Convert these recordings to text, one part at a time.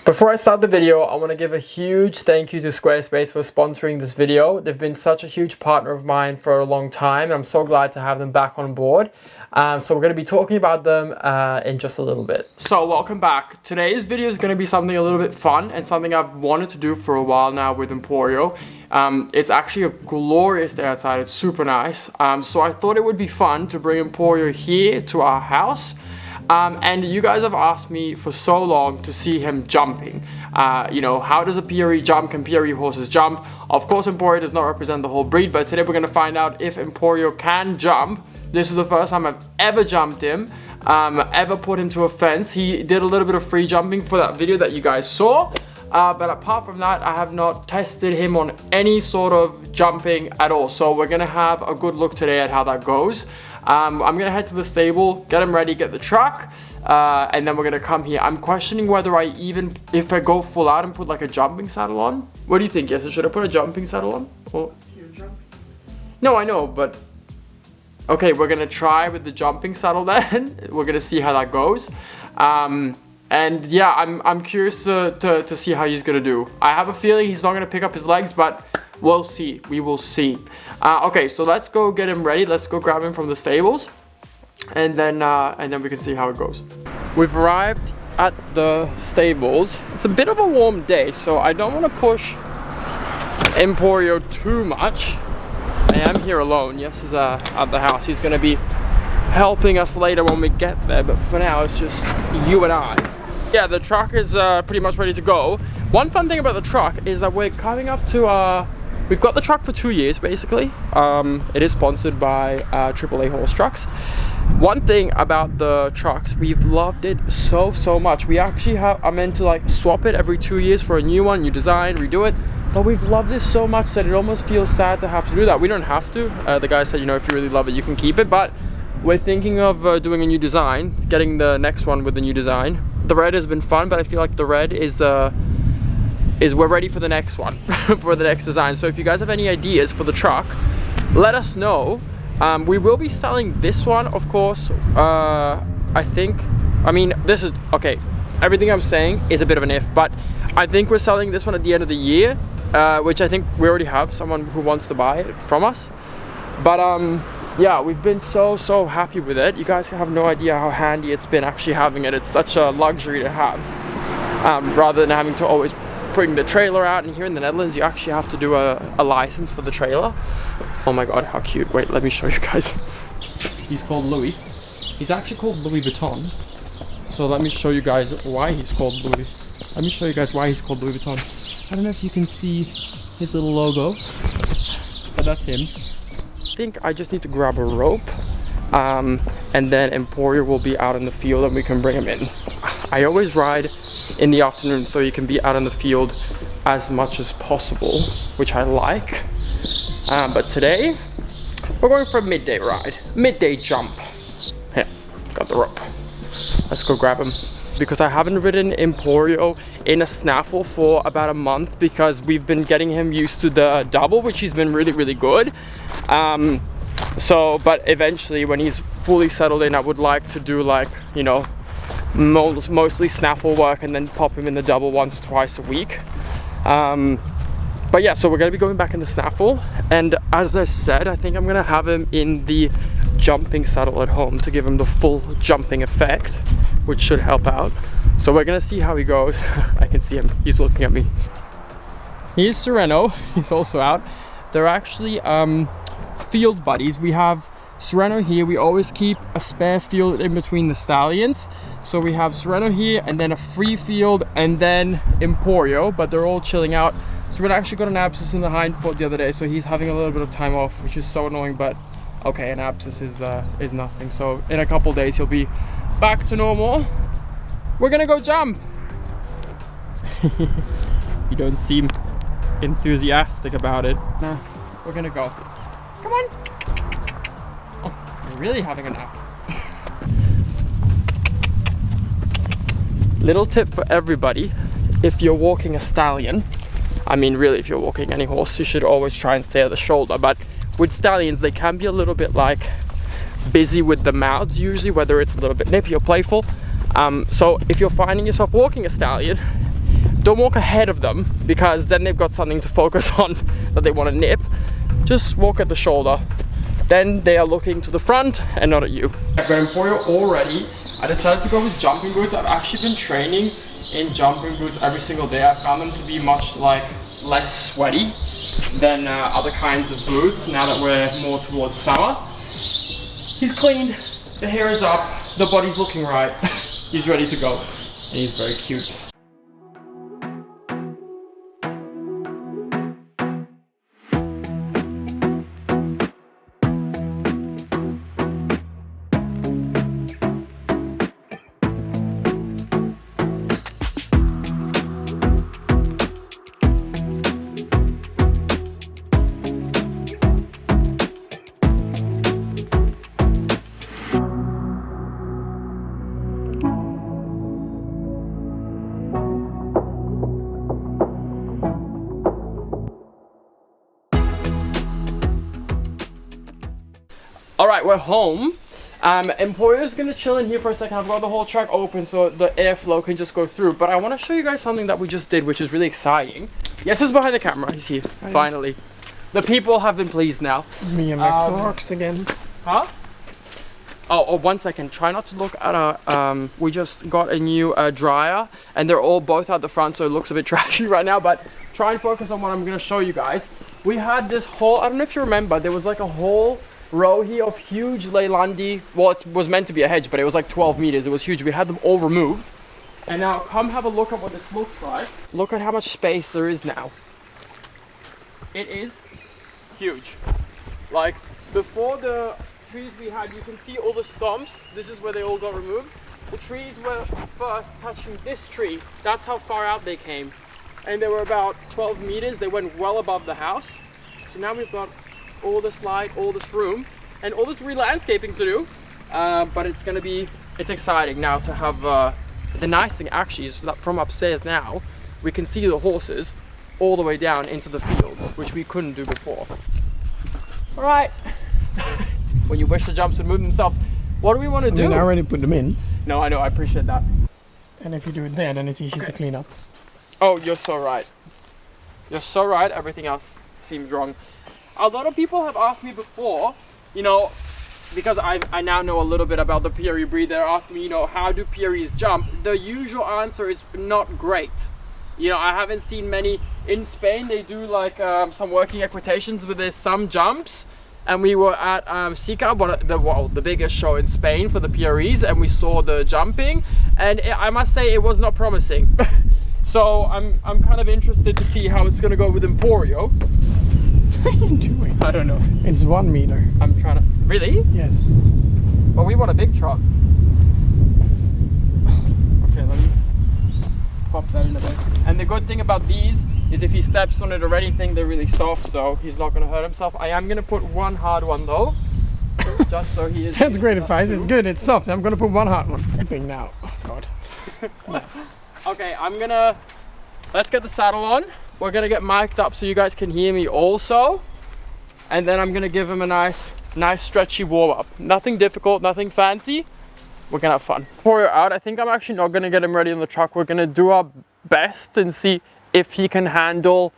Before I start the video, I want to give a huge thank you to Squarespace for sponsoring this video. They've been such a huge partner of mine for a long time, and I'm so glad to have them back on board. So we're going to be talking about them in just a little bit. So welcome back. Today's video is going to be something a little bit fun and something I've wanted to do for a while now with Emporio. It's actually a glorious day outside. It's super nice. So I thought it would be fun to bring Emporio here to our house. And you guys have asked me for so long to see him jumping. You know, how does a PRE jump? Can PRE horses jump? Of course, Emporio does not represent the whole breed, but today we're going to find out if Emporio can jump. This is the first time I've ever jumped him, ever put him to a fence. He did a little bit of free jumping for that video that you guys saw. But apart from that, I have not tested him on any sort of jumping at all. So we're going to have a good look today at how that goes. I'm going to head to the stable, get him ready, get the truck, and then we're going to come here. I'm questioning whether if I go full out and put like a jumping saddle on. What do you think? Yes, should I put a jumping saddle on? Or... You're jumping. No, I know, but... Okay, we're going to try with the jumping saddle then. We're going to see how that goes. And yeah, I'm curious to see how he's going to do. I have a feeling he's not going to pick up his legs, but... we'll see. We will see. Okay, so let's go get him ready. Let's go grab him from the stables, and then we can see how it goes. We've arrived at the stables. It's a bit of a warm day, so I don't want to push Emporio too much. I am here alone. Yes, he's at the house. He's going to be helping us later when we get there, but for now it's just you and I. Yeah, the truck is pretty much ready to go. One fun thing about the truck is that we're coming up to we've got the truck for 2 years basically. It is sponsored by AAA Horse Trucks. One thing about the trucks, we've loved it so much. We actually are meant to like swap it every 2 years for a new one, new design, redo it. But we've loved this so much that it almost feels sad to have to do that. We don't have to. The guy said, you know, if you really love it, you can keep it. But we're thinking of doing a new design, getting the next one with the new design. The red has been fun, but I feel like the red is we're ready for the next one, for the next design. So if you guys have any ideas for the truck, let us know. We will be selling this one, of course. I mean, this is, okay, everything I'm saying is a bit of an if, but I think we're selling this one at the end of the year, which I think we already have someone who wants to buy it from us. But yeah, we've been so happy with it. You guys have no idea how handy it's been actually having it. It's such a luxury to have, rather than having to always bring the trailer out. And here in the Netherlands, you actually have to do a license for the trailer. Oh my god, how cute. Wait, let me show you guys. He's called Louis. He's actually called Louis Vuitton. So let me show you guys why he's called Louis. Let me show you guys why he's called Louis Vuitton. I don't know if you can see his little logo, but that's him. I think I just need to grab a rope, and then Emporio will be out in the field and we can bring him in. I always ride in the afternoon so you can be out in the field as much as possible, which I like. But today we're going for a midday ride, midday jump. Here, got the rope. Let's go grab him, because I haven't ridden Emporio in a snaffle for about a month because we've been getting him used to the double, which he's been really good. But eventually when he's fully settled in, I would like to do, like, you know, mostly snaffle work and then pop him in the double once or twice a week. But yeah, so we're going to be going back in the snaffle, and as I said, I think I'm going to have him in the jumping saddle at home to give him the full jumping effect, which should help out. So we're going to see how he goes. I can see him, he's looking at me. Here's Sereno, he's also out. They're actually field buddies. We have Sereno here. We always keep a spare field in between the stallions. So we have Sereno here, and then a free field, and then Emporio, but they're all chilling out. Sereno actually got an abscess in the hind foot the other day, so he's having a little bit of time off, which is so annoying, but okay, an abscess is nothing. So in a couple days he'll be back to normal. We're gonna go jump. You don't seem enthusiastic about it. Nah, we're gonna go. Come on. Oh, you're really having a nap. Little tip for everybody: if you're walking a stallion, I mean really if you're walking any horse, you should always try and stay at the shoulder. But with stallions, they can be a little bit like busy with the mouths usually, whether it's a little bit nippy or playful. So if you're finding yourself walking a stallion don't walk ahead of them because then they've got something to focus on that they want to nip. Just walk at the shoulder. Then they are looking to the front and not at you. I've got Emporio all ready. I decided to go with jumping boots. I've actually been training in jumping boots every single day. I found them to be much less sweaty than other kinds of boots now that we're more towards summer. He's cleaned, the hair is up, the body's looking right. He's ready to go, and he's very cute. Alright, we're home. Emporio's gonna chill in here for a second. I've got the whole truck open so the airflow can just go through. But I want to show you guys something that we just did, which is really exciting. Yes, he's behind the camera. He's here. Hi. Finally. The people have been pleased now. Me and my Crocs again. Huh? Oh, 1 second. Try not to look at our... we just got a new dryer. And they're all both at the front, so it looks a bit trashy right now. But try and focus on what I'm going to show you guys. We had this whole... I don't know if you remember. There was like a whole row here of huge Leylandi. Well, it was meant to be a hedge, but it was like 12 meters. It was huge. We had them all removed. And now come have a look at what this looks like. Look at how much space there is now. It is huge. Like before the trees we had, you can see all the stumps. This is where they all got removed. The trees were first touching this tree. That's how far out they came. And they were about 12 meters. They went well above the house. So now we've got all this light, all this room, and all this re-landscaping to do. But it's exciting now to have, the nice thing actually is that from upstairs now, we can see the horses all the way down into the fields, which we couldn't do before. All right. When you wish the jumps would move themselves. What do we want to do? I already put them in. No, I know, I appreciate that. And if you do it there, then it's easy to clean up. Oh, you're so right. You're so right, everything else seems wrong. A lot of people have asked me before, you know, because I now know a little bit about the Pieri breed, they're asking me, you know, how do Pieris jump? The usual answer is not great. You know, I haven't seen many in Spain. They do like some working equitations where there's some jumps. And we were at 𝒐𝒐𝒏𝒆𝒚, the biggest show in Spain for the Pieris, and we saw the jumping. And I must say it was not promising. So I'm kind of interested to see how it's going to go with Emporio. What are you doing? I don't know. It's 1 meter. I'm trying to... Really? Yes. Well, we want a big truck. Okay, let me pop that in a bit. And the good thing about these is if he steps on it or anything, they're really soft, so he's not going to hurt himself. I am going to put one hard one though, just so he is... That's great advice. It's good. It's soft. I'm going to put one hard one. Big now. Oh, God. Nice. Okay, let's get the saddle on. We're gonna get mic'd up so you guys can hear me also. And then I'm gonna give him a nice stretchy warm up. Nothing difficult, nothing fancy. We're gonna have fun. Emporio out. I think I'm actually not gonna get him ready in the truck. We're gonna do our best and see if he can handle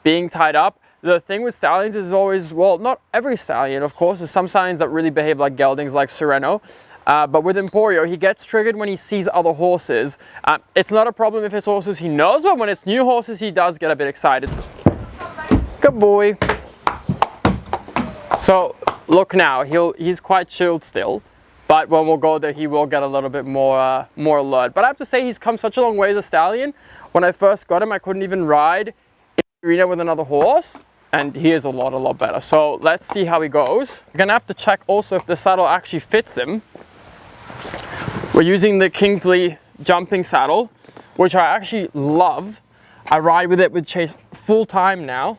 being tied up. The thing with stallions is always, well, not every stallion, of course. There's some stallions that really behave like geldings, like Sereno. But with Emporio, he gets triggered when he sees other horses. It's not a problem if it's horses he knows, but when it's new horses, he does get a bit excited. Good boy. So look now, he's quite chilled still, but when we'll go there, he will get a little bit more alert. But I have to say, he's come such a long way as a stallion. When I first got him, I couldn't even ride in the arena with another horse, and he is a lot better. So let's see how he goes. We're gonna have to check also if the saddle actually fits him. We're using the Kingsley jumping saddle, which I actually love. I ride with it with Chase full time now.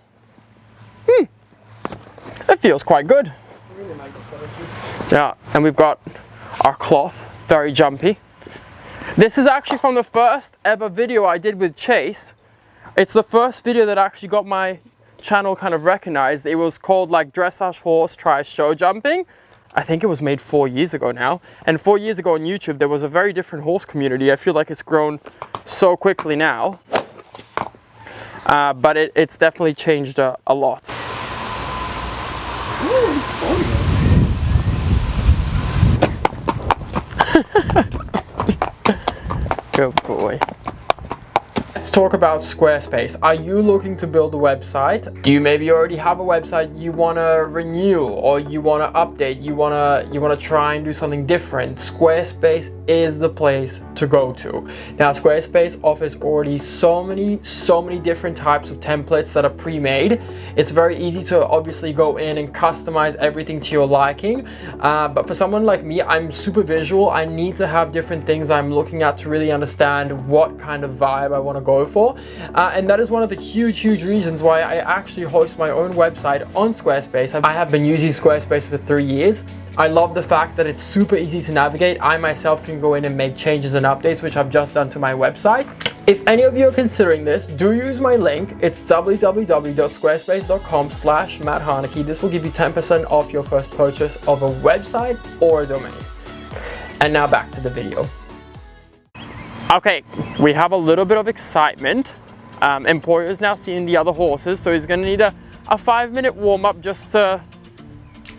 It feels quite good. Yeah, and we've got our cloth, very jumpy. This is actually from the first ever video I did with Chase. It's the first video that actually got my channel kind of recognized. It was called like Dressage Horse Tries Show Jumping. I think it was made 4 years ago now. And 4 years ago on YouTube, there was a very different horse community. I feel like it's grown so quickly now. But it's definitely changed a lot. Good boy. Let's talk about Squarespace. Are you looking to build a website? Do you maybe already have a website you want to renew, or you want to update, you want to try and do something different? Squarespace is the place to go to. Now, Squarespace offers already so many different types of templates that are pre-made. It's very easy to obviously go in and customize everything to your liking. But for someone like me, I'm super visual. I need to have different things I'm looking at to really understand what kind of vibe I want to go for, and that is one of the huge reasons why I actually host my own website on Squarespace. I have been using Squarespace for 3 years. I love the fact that it's super easy to navigate. I myself can go in and make changes and updates, which I've just done to my website. If any of you are considering this, do use my link. It's www.squarespace.com/MattHarnacke. This will give you 10% off your first purchase of a website or a domain. And now back to the video. Okay, we have a little bit of excitement. Emporio's now seeing the other horses, so he's gonna need a 5-minute warm-up just to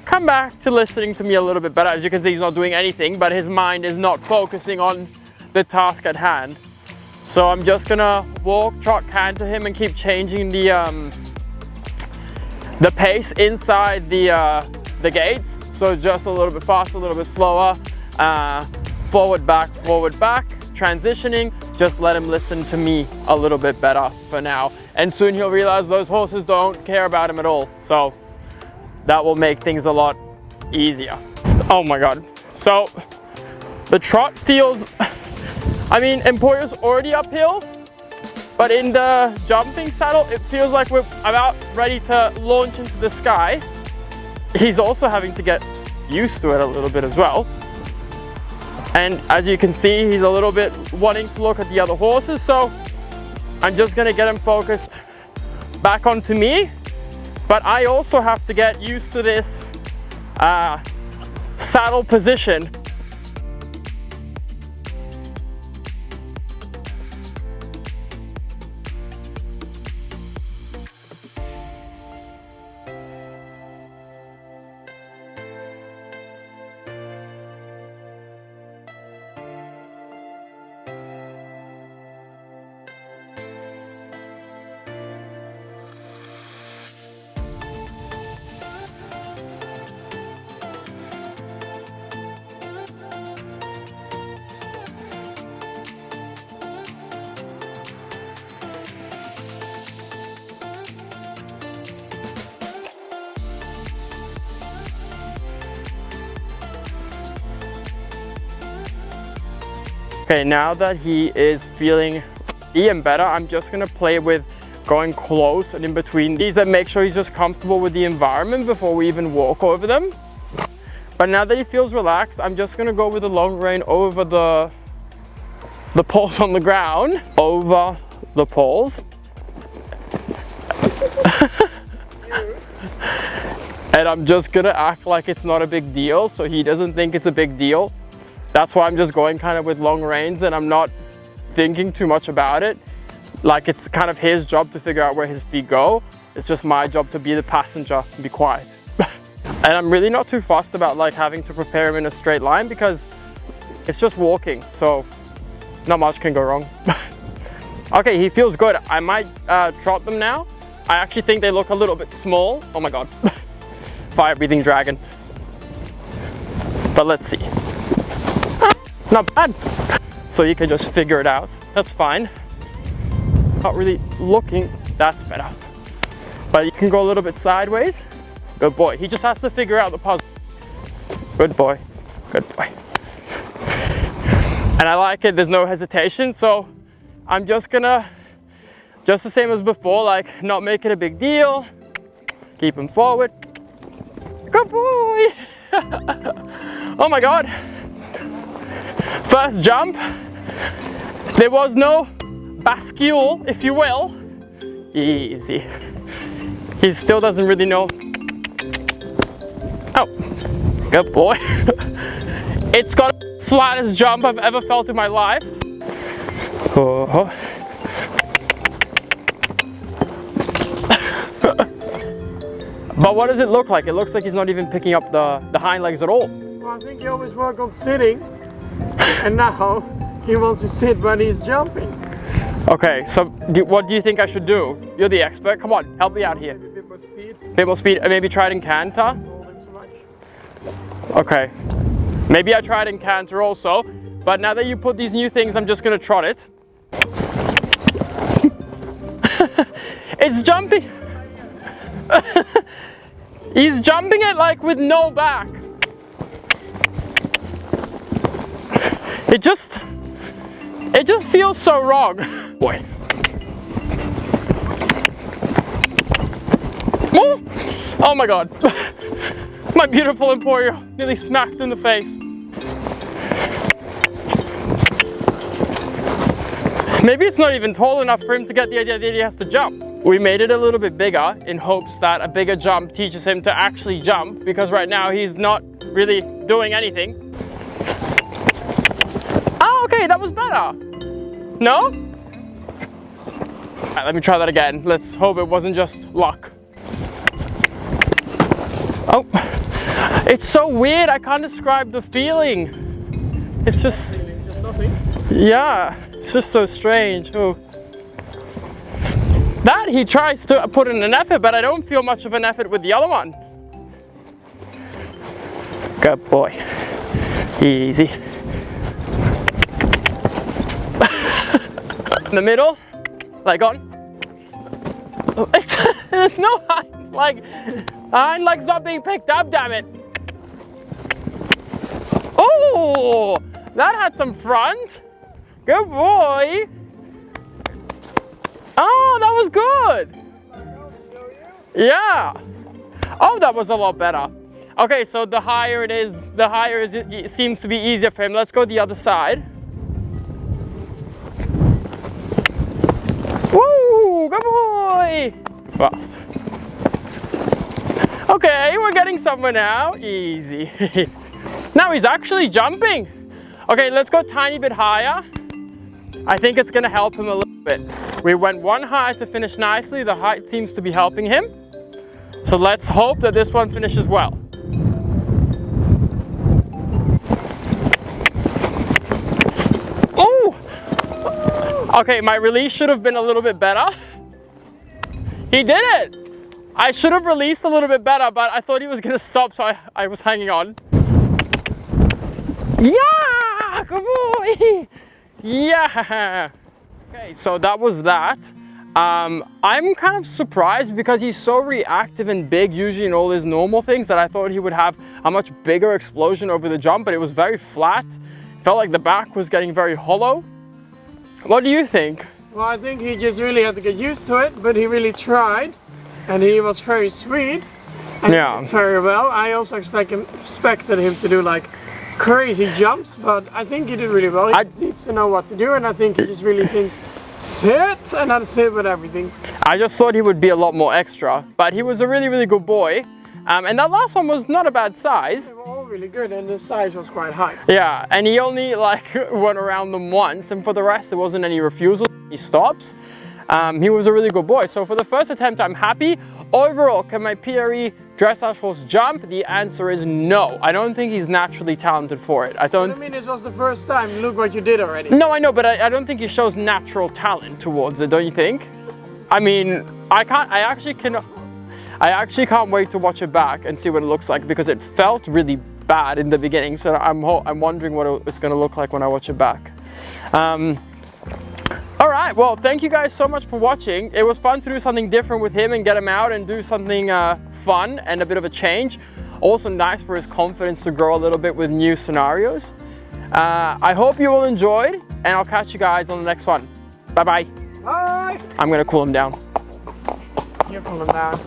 come back to listening to me a little bit better. As you can see, he's not doing anything, but his mind is not focusing on the task at hand. So I'm just gonna walk, trot, canter him and keep changing the pace inside the gates. So just a little bit faster, a little bit slower, forward, back, transitioning. Just let him listen to me a little bit better for now. And soon he'll realize those horses don't care about him at all. So that will make things a lot easier. Oh my God. So the trot feels, I mean, Emporio's already uphill, but in the jumping saddle, it feels like we're about ready to launch into the sky. He's also having to get used to it a little bit as well. And as you can see, he's a little bit wanting to look at the other horses. So I'm just gonna get him focused back onto me. But I also have to get used to this saddle position. Okay, now that he is feeling even better, I'm just gonna play with going close and in between these and make sure he's just comfortable with the environment before we even walk over them. But now that he feels relaxed, I'm just gonna go with the long rein over the poles on the ground, over the poles. And I'm just gonna act like it's not a big deal so he doesn't think it's a big deal. That's why I'm just going kind of with long reins and I'm not thinking too much about it. Like, it's kind of his job to figure out where his feet go. It's just my job to be the passenger and be quiet. And I'm really not too fussed about like having to prepare him in a straight line because it's just walking. So not much can go wrong. Okay, he feels good. I might trot them now. I actually think they look a little bit small. Oh my God. Fire breathing dragon. But let's see. Not bad. So you can just figure it out. That's fine. Not really looking. That's better. But you can go a little bit sideways. Good boy. He just has to figure out the puzzle. Good boy. Good boy. And I like it. There's no hesitation. So I'm just gonna, just the same as before, like not make it a big deal. Keep him forward. Good boy. Oh my God. First jump, there was no bascule, if you will. Easy. He still doesn't really know. Oh, Good boy. It's got the flattest jump I've ever felt in my life. Oh. But what does it look like? It looks like he's not even picking up the hind legs at all. Well, I think he always worked on sitting, and now he wants to sit when he's jumping. Okay, so what do you think I should do? You're the expert. Come on, help me out here. Maybe a bit more speed. Bit more speed. Maybe try it in canter. Hold him so much. Okay. Maybe I tried in canter also, but now that you put these new things, I'm just gonna trot it. It's jumping. He's jumping it like with no back. It just feels so wrong. Boy. Oh my God. My beautiful Emporio nearly smacked in the face. Maybe it's not even tall enough for him to get the idea that he has to jump. We made it a little bit bigger in hopes that a bigger jump teaches him to actually jump, because right now he's not really doing anything. Oh, okay, that was better. No? Alright, let me try that again. Let's hope it wasn't just luck. Oh, it's so weird. I can't describe the feeling. It's just nothing. Yeah, it's just so strange. Oh. That he tries to put in an effort, but I don't feel much of an effort with the other one. Good boy. Easy. In the middle, leg on. There's no hind leg. Hind leg's not being picked up, damn it. Oh, that had some front. Good boy. Oh, that was good. Yeah. Oh, that was a lot better. Okay, so the higher it is, it seems to be easier for him. Let's go the other side. Woo, good boy. Fast. Okay, we're getting somewhere now. Easy. Now he's actually jumping. Okay, let's go a tiny bit higher. I think it's gonna help him a little bit. We went one high to finish nicely. The height seems to be helping him. So let's hope that this one finishes well. Oh! Okay, my release should have been a little bit better. He did it! I should have released a little bit better, but I thought he was gonna stop, so I was hanging on. Yeah! Good boy! Yeah! Okay, so that was that. I'm kind of surprised because he's so reactive and big usually in all his normal things that I thought he would have a much bigger explosion over the jump, but it was very flat. Felt like the back was getting very hollow. What do you think? Well, I think he just really had to get used to it, but he really tried. And he was very sweet. And yeah. Very well. I also expected him to do like crazy jumps, but I think he did really well. He just needs to know what to do, and I think he just really thinks sit and then sit with everything. I just thought he would be a lot more extra, but he was a really, really good boy. And that last one was not a bad size. They were all really good, and the size was quite high. Yeah, and he only like went around them once, and for the rest there wasn't any refusal, any stops. He was a really good boy. So for the first attempt, I'm happy. Overall, can my PRE dressage horse jump? The answer is no. I don't think he's naturally talented for it. I mean, this was the first time. Look what you did already. No, I know, but I don't think he shows natural talent towards it, don't you think? I mean, I actually can't wait to watch it back and see what it looks like, because it felt really bad in the beginning. So I'm wondering what it's going to look like when I watch it back. All right, well, thank you guys so much for watching. It was fun to do something different with him and get him out and do something fun and a bit of a change. Also nice for his confidence to grow a little bit with new scenarios. I hope you all enjoyed, and I'll catch you guys on the next one. Bye-bye. Bye. I'm gonna cool him down. You cool him down.